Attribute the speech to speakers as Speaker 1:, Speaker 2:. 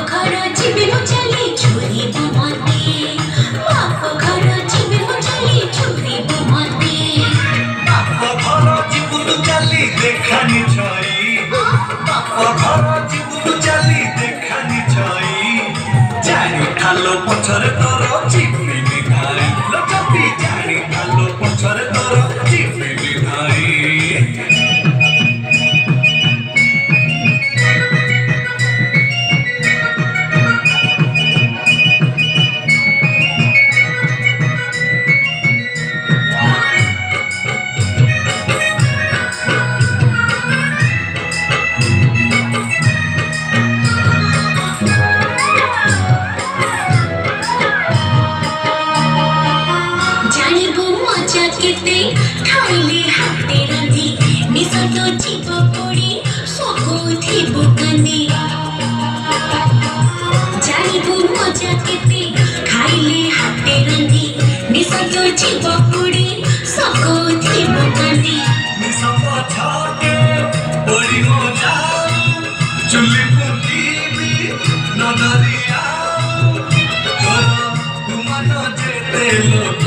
Speaker 1: घर जीवे मु चली छोरी मते बाप घर जीवे मु चली छोरी मते
Speaker 2: बाप घर जीवनु चली देखानी छई बाप घर जीवनु चली देखानी छई जानी खालो पछरे तोर जीवनी निधाई लो जपी जानी खालो पछरे तोर जीवनी निधाई
Speaker 1: केते खाइले हाते रंधी निसतो जीव पड़ी सको थिबो कनी जानिबो मजा केते खाइले हाते रंधी निसतो जीव पड़ी सको थिबो कनी
Speaker 2: निसतो छाके बड़ी मजा चुली पुंदी भी नदरिया तुम न जेते लोग